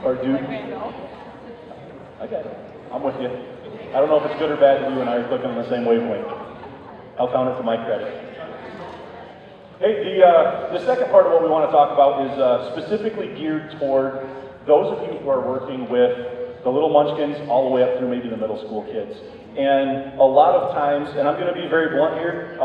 Or dude? I got it. I'm with you. I don't know if it's good or bad that you and I are clicking on the same wavelength. I'll count it to my credit. Hey, the second part of what we want to talk about is specifically geared toward those of you who are working with the little munchkins all the way up through maybe the middle school kids. And a lot of times, and I'm going to be very blunt here,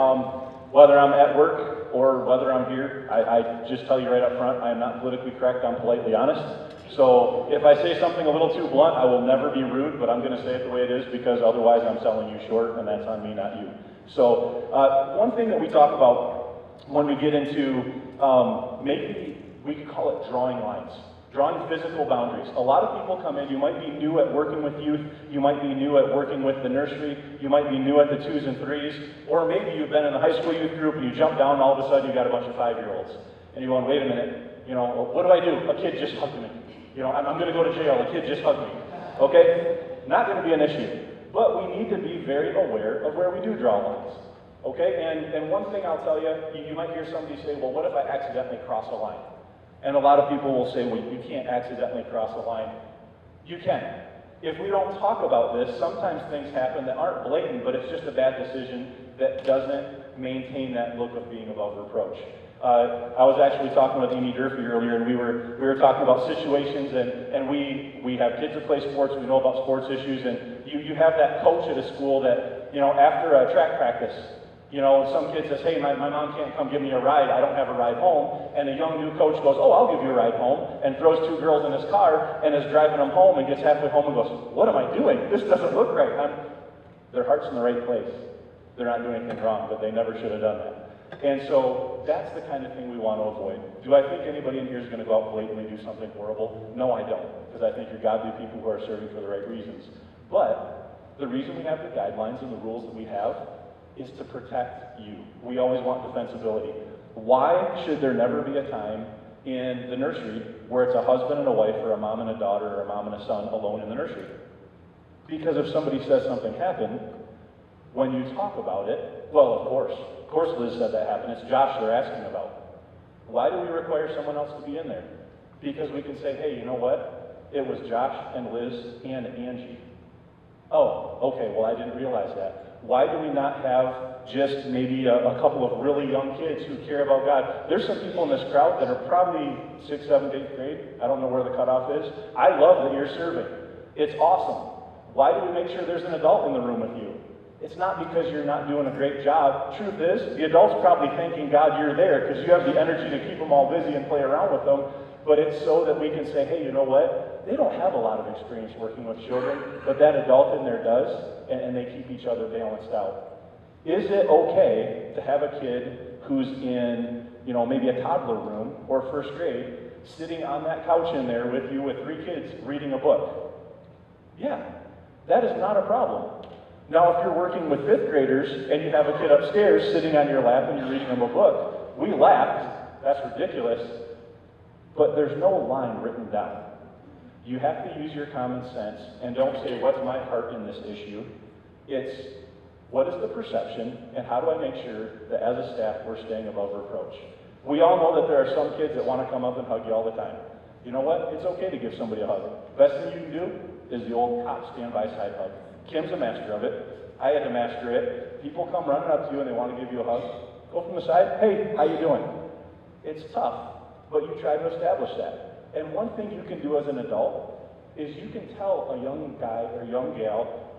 whether I'm at work or whether I'm here, I just tell you right up front, I am not politically correct, I'm politely honest. So if I say something a little too blunt, I will never be rude, but I'm going to say it the way it is because otherwise I'm selling you short, and that's on me, not you. So one thing that we talk about when we get into, maybe we could call it drawing lines, drawing physical boundaries. A lot of people come in, you might be new at working with youth, you might be new at working with the nursery, you might be new at the 2s and 3s, or maybe you've been in the high school youth group and you jump down and all of a sudden you got a bunch of 5-year-olds. And you're going, wait a minute, you know, what do I do? A kid just hugged me. You know, I'm gonna go to jail, a kid just hugged me. Okay? Not gonna be an issue. But we need to be very aware of where we do draw lines. Okay, and one thing I'll tell you, you might hear somebody say, well, what if I accidentally cross a line? And a lot of people will say, well, you can't accidentally cross a line. You can. If we don't talk about this, sometimes things happen that aren't blatant, but it's just a bad decision that doesn't maintain that look of being above reproach. I was actually talking with Amy Durfee earlier, and we were talking about situations, and we have kids that play sports, we know about sports issues, and you have that coach at a school that, you know, after a track practice, you know, some kid says, hey, my mom can't come give me a ride, I don't have a ride home. And the young new coach goes, oh, I'll give you a ride home, and throws 2 girls in his car and is driving them home and gets halfway home and goes, what am I doing? This doesn't look right. Their heart's in the right place. They're not doing anything wrong, but they never should have done that. And so that's the kind of thing we want to avoid. Do I think anybody in here is going to go out blatantly do something horrible? No, I don't, because I think you're godly people who are serving for the right reasons. But the reason we have the guidelines and the rules that we have is to protect you. We always want defensibility. Why should there never be a time in the nursery where it's a husband and a wife or a mom and a daughter or a mom and a son alone in the nursery? Because if somebody says something happened, when you talk about it, well, of course Liz said that happened. It's Josh they're asking about. Why do we require someone else to be in there? Because we can say, hey, you know what? It was Josh and Liz and Angie. Oh, okay, well, I didn't realize that. Why do we not have just maybe a couple of really young kids who care about God? There's some people in this crowd that are probably 6th, 7th, 8th grade. I don't know where the cutoff is. I love that you're serving. It's awesome. Why do we make sure there's an adult in the room with you? It's not because you're not doing a great job. Truth is, the adult's probably thanking God you're there because you have the energy to keep them all busy and play around with them. But it's so that we can say, hey, you know what? They don't have a lot of experience working with children, but that adult in there does, and they keep each other balanced out. Is it okay to have a kid who's in, you know, maybe a toddler room or 1st grade, sitting on that couch in there with you with 3 kids reading a book? Yeah, that is not a problem. Now, if you're working with 5th graders and you have a kid upstairs sitting on your lap and you're reading them a book, we laughed. That's ridiculous. But there's no line written down. You have to use your common sense and don't say, what's my heart in this issue? It's, what is the perception and how do I make sure that as a staff we're staying above reproach? We all know that there are some kids that want to come up and hug you all the time. You know what? It's okay to give somebody a hug. Best thing you can do is the old cop standby side hug. Kim's a master of it. I had to master it. People come running up to you and they want to give you a hug. Go from the side, hey, how you doing? It's tough, but you try to establish that. And one thing you can do as an adult is you can tell a young guy or young gal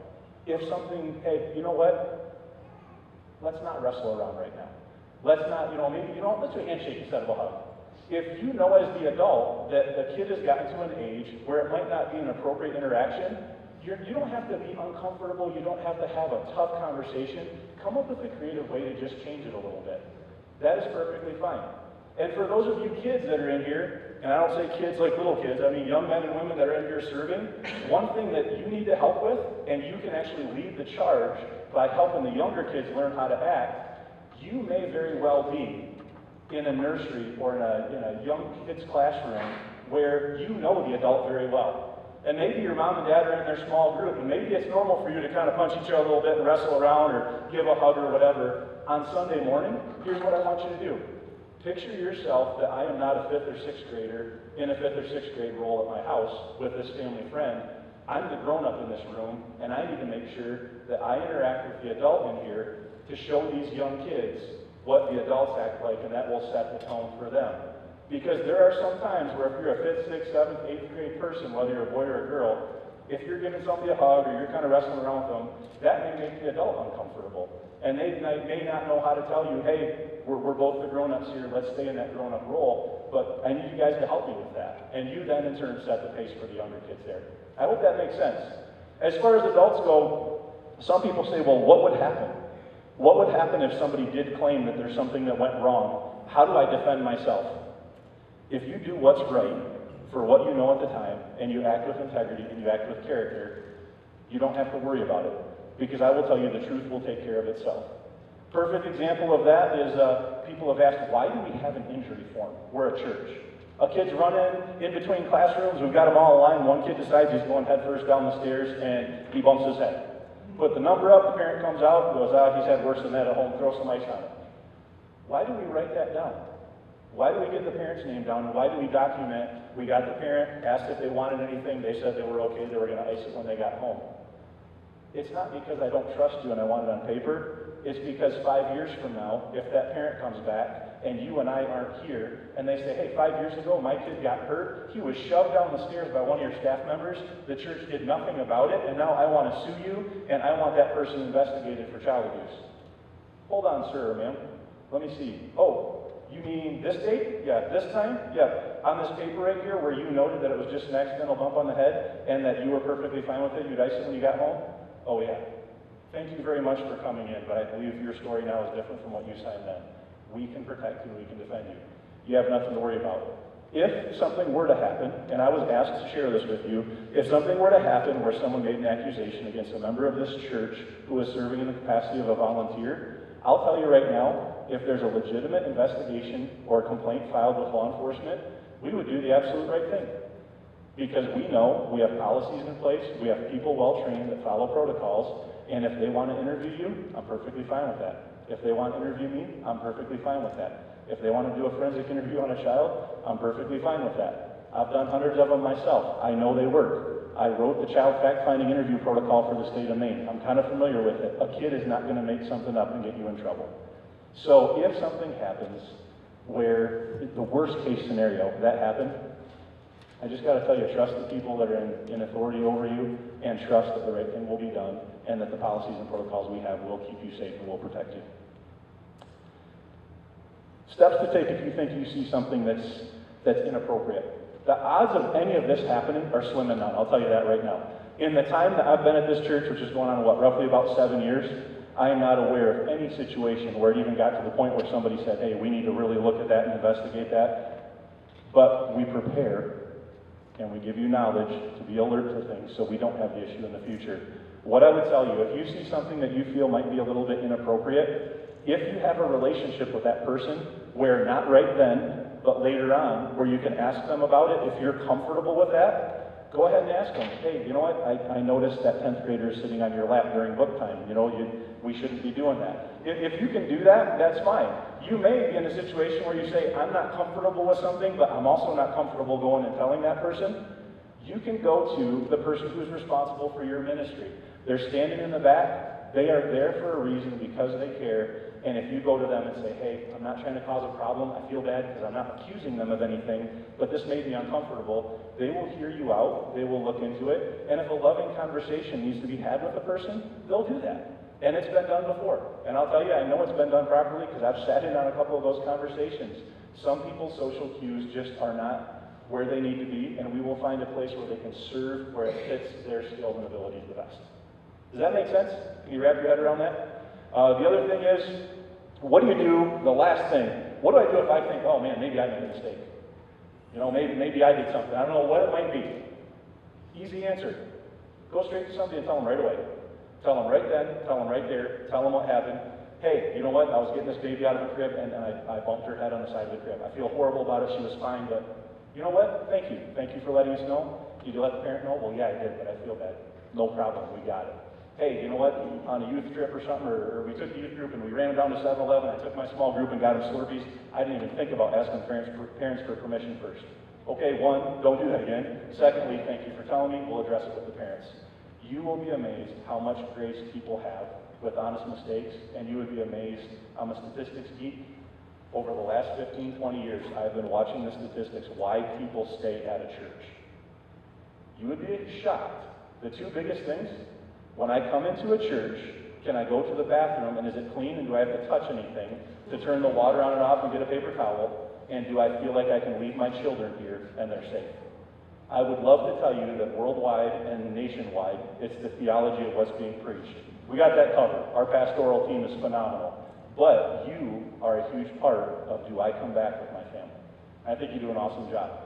if something, hey, you know what? Let's not wrestle around right now. Let's not, you know, maybe, you know, let's do a handshake instead of a hug. If you know as the adult that the kid has gotten to an age where it might not be an appropriate interaction, you don't have to be uncomfortable. You don't have to have a tough conversation. Come up with a creative way to just change it a little bit. That is perfectly fine. And for those of you kids that are in here, and I don't say kids like little kids, I mean young men and women that are in here serving, one thing that you need to help with, and you can actually lead the charge by helping the younger kids learn how to act, you may very well be in a nursery or in a young kid's classroom where you know the adult very well. And maybe your mom and dad are in their small group, and maybe it's normal for you to kind of punch each other a little bit and wrestle around or give a hug or whatever. On Sunday morning, here's what I want you to do. Picture yourself that I am not a 5th or 6th grader in a 5th or 6th grade role at my house with this family friend. I'm the grown-up in this room, and I need to make sure that I interact with the adult in here to show these young kids what the adults act like, and that will set the tone for them. Because there are some times where if you're a 5th, 6th, 7th, 8th grade person, whether you're a boy or a girl, if you're giving somebody a hug or you're kind of wrestling around with them, that may make the adult uncomfortable. And they may not know how to tell you, hey, we're both the grown-ups here, let's stay in that grown-up role, but I need you guys to help me with that. And you then in turn set the pace for the younger kids there. I hope that makes sense. As far as adults go, some people say, well, what would happen? What would happen if somebody did claim that there's something that went wrong? How do I defend myself? If you do what's right for what you know at the time, and you act with integrity and you act with character, you don't have to worry about it. Because I will tell you, the truth will take care of itself. Perfect example of that is people have asked, why do we have an injury form? We're a church. A kid's running in between classrooms, we've got them all in line, one kid decides he's going head first down the stairs and he bumps his head. Put the number up, the parent comes out, goes, he's had worse than that at home, throw some ice on it. Why do we write that down? Why do we get the parent's name down? Why do we document? We got the parent, asked if they wanted anything, they said they were okay, they were going to ice it when they got home. It's not because I don't trust you and I want it on paper. It's because 5 years from now, if that parent comes back and you and I aren't here, and they say, hey, 5 years ago my kid got hurt, he was shoved down the stairs by one of your staff members, the church did nothing about it, and now I want to sue you, and I want that person investigated for child abuse. Hold on, sir or ma'am. Let me see. Oh, you mean this date? Yeah, this time? Yeah. On this paper right here where you noted that it was just an accidental bump on the head and that you were perfectly fine with it, you'd ice it when you got home? Oh yeah. Thank you very much for coming in, but I believe your story now is different from what you signed then. We can protect you, we can defend you. You have nothing to worry about. If something were to happen, and I was asked to share this with you, if something were to happen where someone made an accusation against a member of this church who is serving in the capacity of a volunteer, I'll tell you right now, if there's a legitimate investigation or a complaint filed with law enforcement, we would do the absolute right thing. Because we know we have policies in place, we have people well trained that follow protocols, and if they want to interview you, I'm perfectly fine with that. If they want to interview me, I'm perfectly fine with that. If they want to do a forensic interview on a child, I'm perfectly fine with that. I've done hundreds of them myself. I know they work. I wrote the child fact-finding interview protocol for the state of Maine. I'm kind of familiar with it. A kid is not going to make something up and get you in trouble. So if something happens where the worst case scenario, that happened, I just got to tell you, trust the people that are in authority over you, and trust that the right thing will be done, and that the policies and protocols we have will keep you safe and will protect you. Steps to take if you think you see something that's inappropriate. The odds of any of this happening are slim and none, I'll tell you that right now. In the time that I've been at this church, which is going on, roughly about 7 years, I am not aware of any situation where it even got to the point where somebody said, hey, we need to really look at that and investigate that. But we prepare, and we give you knowledge to be alert to things so we don't have the issue in the future. What I would tell you, if you see something that you feel might be a little bit inappropriate, if you have a relationship with that person where not right then, but later on, where you can ask them about it, if you're comfortable with that, go ahead and ask them, hey, you know what, I noticed that 10th grader is sitting on your lap during book time. You know, we shouldn't be doing that. If you can do that, that's fine. You may be in a situation where you say, I'm not comfortable with something, but I'm also not comfortable going and telling that person. You can go to the person who's responsible for your ministry. They're standing in the back. They are there for a reason because they care. And if you go to them and say, hey, I'm not trying to cause a problem, I feel bad because I'm not accusing them of anything, but this made me uncomfortable, they will hear you out, they will look into it, and if a loving conversation needs to be had with a person, they'll do that. And it's been done before. And I'll tell you, I know it's been done properly because I've sat in on a couple of those conversations. Some people's social cues just are not where they need to be, and we will find a place where they can serve where it fits their skills and abilities the best. Does that make sense? Can you wrap your head around that? The other thing is, what do you do, the last thing, what do I do if I think, oh man, maybe I made a mistake? You know, maybe I did something. I don't know what it might be. Easy answer. Go straight to somebody and tell them right away. Tell them right then, tell them right there, tell them what happened. Hey, you know what, I was getting this baby out of the crib and I bumped her head on the side of the crib. I feel horrible about it, she was fine, but you know what, thank you. Thank you for letting us know. Did you let the parent know? Well, yeah, I did, but I feel bad. No problem, we got it. hey, you know what, on a youth trip or something, or we took the youth group and we ran them down to 7-Eleven, I took my small group and got them Slurpees, I didn't even think about asking parents for permission first. Okay, one, don't do that again. Secondly, thank you for telling me, we'll address it with the parents. You will be amazed how much grace people have with honest mistakes, and you would be amazed. I'm a statistics geek. Over the last 15, 20 years, I've been watching the statistics, why people stay at a church. You would be shocked. The two biggest things, when I come into a church, can I go to the bathroom and is it clean and do I have to touch anything to turn the water on and off and get a paper towel? And do I feel like I can leave my children here and they're safe? I would love to tell you that worldwide and nationwide, it's the theology of what's being preached. We got that covered. Our pastoral team is phenomenal. But you are a huge part of do I come back with my family? I think you do an awesome job.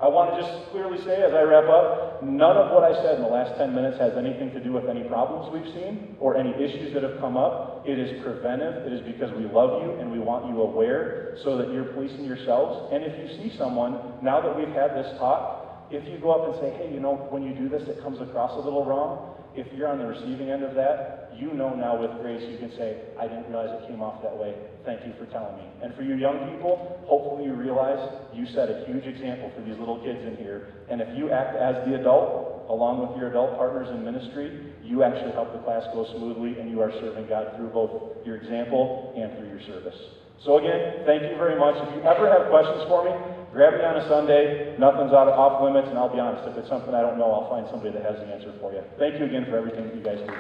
I want to just clearly say as I wrap up, none of what I said in the last 10 minutes has anything to do with any problems we've seen or any issues that have come up. It is preventive. It is because we love you and we want you aware so that you're policing yourselves. And if you see someone, now that we've had this talk, if you go up and say, hey, you know, when you do this, it comes across a little wrong. If you're on the receiving end of that, you know now with grace you can say, I didn't realize it came off that way. Thank you for telling me. And for you young people, hopefully you realize you set a huge example for these little kids in here. And if you act as the adult, along with your adult partners in ministry, you actually help the class go smoothly and you are serving God through both your example and through your service. So again, thank you very much. If you ever have questions for me, grab me on a Sunday. Nothing's off limits, and I'll be honest, if it's something I don't know, I'll find somebody that has the answer for you. Thank you again for everything that you guys do.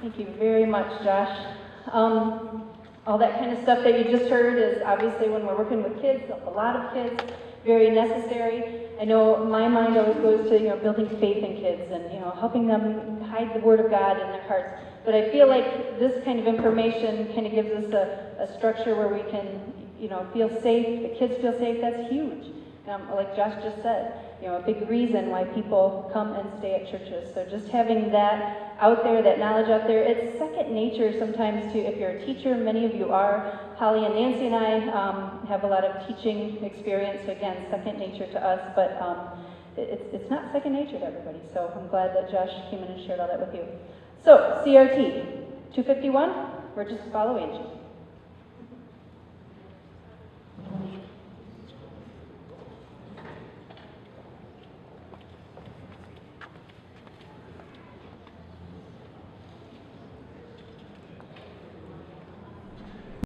Thank you very much, Josh. All that kind of stuff that you just heard is obviously when we're working with kids, a lot of kids, very necessary. I know my mind always goes to, building faith in kids and, helping them hide the Word of God in their hearts. But I feel like this kind of information kind of gives us a structure where we can, feel safe, the kids feel safe. That's huge. Like Josh just said, a big reason why people come and stay at churches. So just having that out there, that knowledge out there, it's second nature sometimes to, if you're a teacher, many of you are. Holly and Nancy and I have a lot of teaching experience. So again, second nature to us, but it's not second nature to everybody. So I'm glad that Josh came in and shared all that with you. So CRT 251, we're just following you.